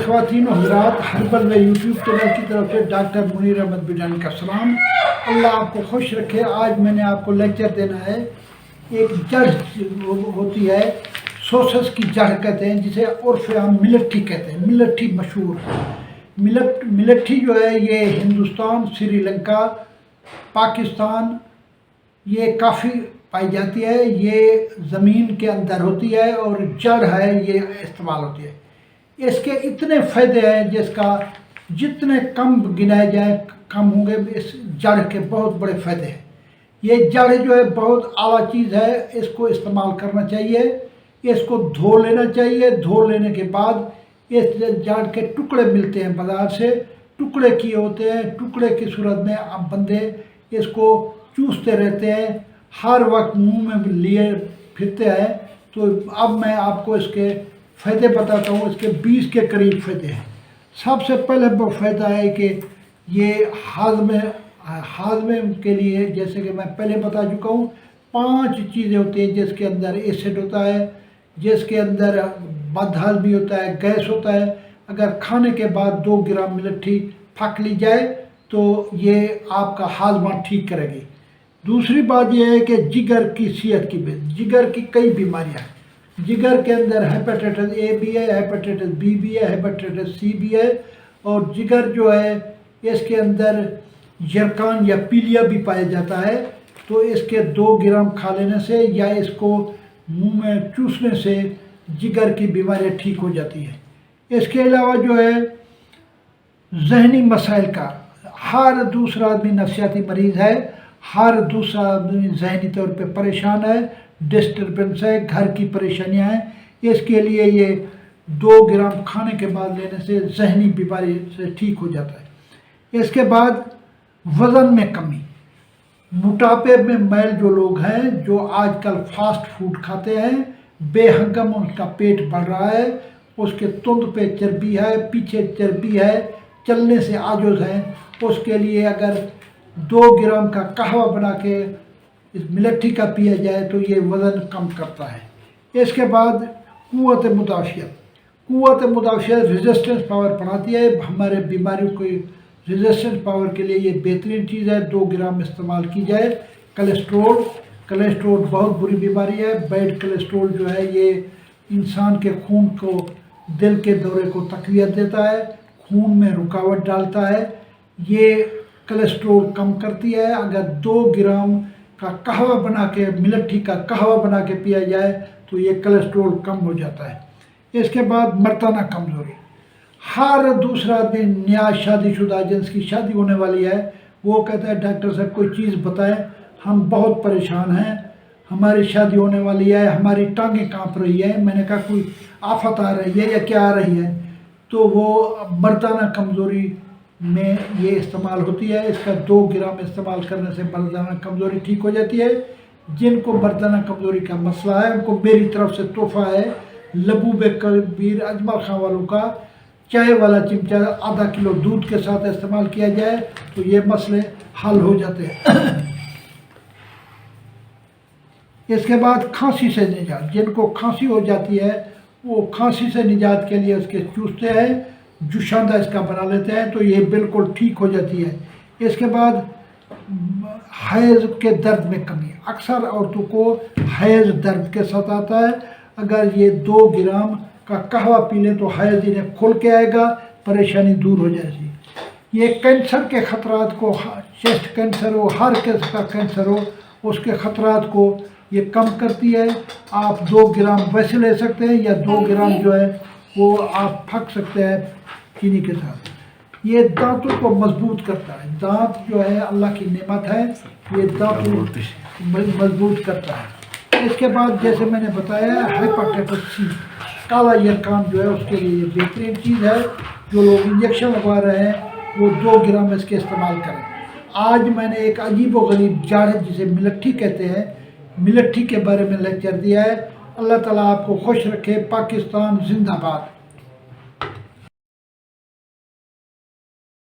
ख़वातीन और हज़रात, हर्बल व यूट्यूब चैनल की तरफ से डॉक्टर मुनीर अहमद बिजानी का सलाम। अल्लाह आपको खुश रखे। आज मैंने आपको लेक्चर देना है। एक जड़ होती है, सोसस की जड़ कहते हैं, जिसे उर्फ़ आम मिलट्ठी कहते हैं। मिलट्ठी मशहूर मिलट्ठी जो है ये हिंदुस्तान, श्रीलंका, पाकिस्तान ये काफ़ी पाई जाती है। ये ज़मीन के अंदर होती है और जड़ है ये इस्तेमाल होती है। इसके इतने फ़ायदे हैं जिसका जितने कम गिनाए जाए कम होंगे। इस जड़ के बहुत बड़े फ़ायदे हैं। ये जड़ जो है बहुत आला चीज़ है, इसको इस्तेमाल करना चाहिए। इसको धो लेना चाहिए। धो लेने के बाद इस जड़ के टुकड़े मिलते हैं बाज़ार से, टुकड़े किए होते हैं। टुकड़े की सूरत में अब बंदे इसको चूसते रहते हैं, हर वक्त मुंह में लिए फिरते हैं। तो अब मैं आपको इसके फ़ायदे बताता हूँ। इसके 20 के करीब फ़ायदे हैं। सबसे पहले वो फ़ायदा है कि ये हाजमे के लिए, जैसे कि मैं पहले बता चुका हूँ, 5 चीज़ें होती हैं जिसके अंदर एसिड होता है, जिसके अंदर बदहज़मी होता है, गैस होता है। अगर खाने के बाद 2 ग्राम मिलट्ठी फक ली जाए तो ये आपका हाजमा ठीक करेगी। दूसरी बात यह है कि जिगर की सेहत की जिगर की कई बीमारियाँ हैं। जिगर के अंदर हेपेटाइटिस ए भी है, हेपेटाइटिस बी भी है, हेपेटाइटिस सी भी है। और जिगर जो है इसके अंदर यरकान या पीलिया भी पाया जाता है। तो इसके 2 ग्राम खा लेने से या इसको मुंह में चूसने से जिगर की बीमारियाँ ठीक हो जाती हैं। इसके अलावा जो है जहनी मसाइल का, हर दूसरा आदमी नफसियाती मरीज़ है, हर दूसरा आदमी जहनी तौर पे परेशान है, डिस्टर्बेंस है, घर की परेशानियां हैं। इसके लिए ये 2 ग्राम खाने के बाद लेने से जहनी बीमारी से ठीक हो जाता है। इसके बाद वज़न में कमी, मोटापे में मैल जो लोग हैं, जो आजकल फास्ट फूड खाते हैं, बेहंगम उनका पेट बढ़ रहा है, उसके तुंद पे चर्बी है, पीछे चर्बी है, चलने से आजुज़ हैं, उसके लिए अगर 2 ग्राम का कहवा बना के इस मिलट्ठी का पिया जाए तो ये वज़न कम करता है। इसके बाद क़ुव्वत मुदाफ़ियत रेजिस्टेंस पावर बढ़ाती है। हमारे बीमारियों को रेजिस्टेंस पावर के लिए ये बेहतरीन चीज़ है। 2 ग्राम इस्तेमाल की जाए। कोलेस्ट्रोल बहुत बुरी बीमारी है। बैड कोलेस्ट्रोल जो है ये इंसान के खून को, दिल के दौरे को तक़वियत देता है, खून में रुकावट डालता है। ये कोलेस्ट्रोल कम करती है। अगर 2 ग्राम का कहवा बना के, मिलट्ठी का कहवा बना के पिया जाए तो ये कोलेस्ट्रोल कम हो जाता है। इसके बाद मर्दाना कमज़ोरी, हर दूसरा आदमी नया शादीशुदा जिनकी शादी होने वाली है वो कहता है डॉक्टर साहब कोई चीज़ बताएं, हम बहुत परेशान हैं, हमारी शादी होने वाली है, हमारी टांगें कांप रही है। मैंने कहा कोई आफत आ रही है या क्या आ रही है? तो वो मर्दाना कमज़ोरी में ये इस्तेमाल होती है। इसका 2 ग्राम इस्तेमाल करने से मर्दाना कमज़ोरी ठीक हो जाती है। जिनको मर्दाना कमज़ोरी का मसला है उनको मेरी तरफ से तोहफ़ा है, लबूब कबीर अजमा खां वालों का चाय वाला चिमचा आधा किलो दूध के साथ इस्तेमाल किया जाए तो ये मसले हल हो जाते हैं। इसके बाद खांसी से निजात, जिनको खांसी हो जाती है वो खांसी से निजात के लिए उसके चूसते हैं, जुशांदा इसका बना लेते हैं तो ये बिल्कुल ठीक हो जाती है। इसके बाद हैज़ के दर्द में कमी, अक्सर औरतों को हैज़ दर्द के साथ आता है। अगर ये 2 ग्राम का कहवा पी लें तो हैज़ इन्हें खुल के आएगा, परेशानी दूर हो जाएगी। ये कैंसर के ख़तरात को, चेस्ट कैंसर हो, हर किस्म का कैंसर हो, उसके ख़तरात को ये कम करती है। आप 2 ग्राम वैसे ले सकते हैं या 2 ग्राम जो है वो आप फक सकते हैं चीनी के साथ। ये दांतों को मजबूत करता है। दांत जो है अल्लाह की नेमत है, ये दांतों मजबूत करता है। इसके बाद जैसे मैंने बताया हेपेटाइटिस सी, काला यरकान जो है उसके लिए बेहतरीन चीज़ है। जो लोग इंजेक्शन लगवा रहे हैं वो 2 ग्राम इसके इस्तेमाल करें। आज मैंने एक अजीब व गरीब जड़ जिसे मिलट्ठी कहते हैं, मिलट्ठी के बारे में लेक्चर दिया है। अल्लाह ताला आपको खुश रखे। पाकिस्तान जिंदाबाद।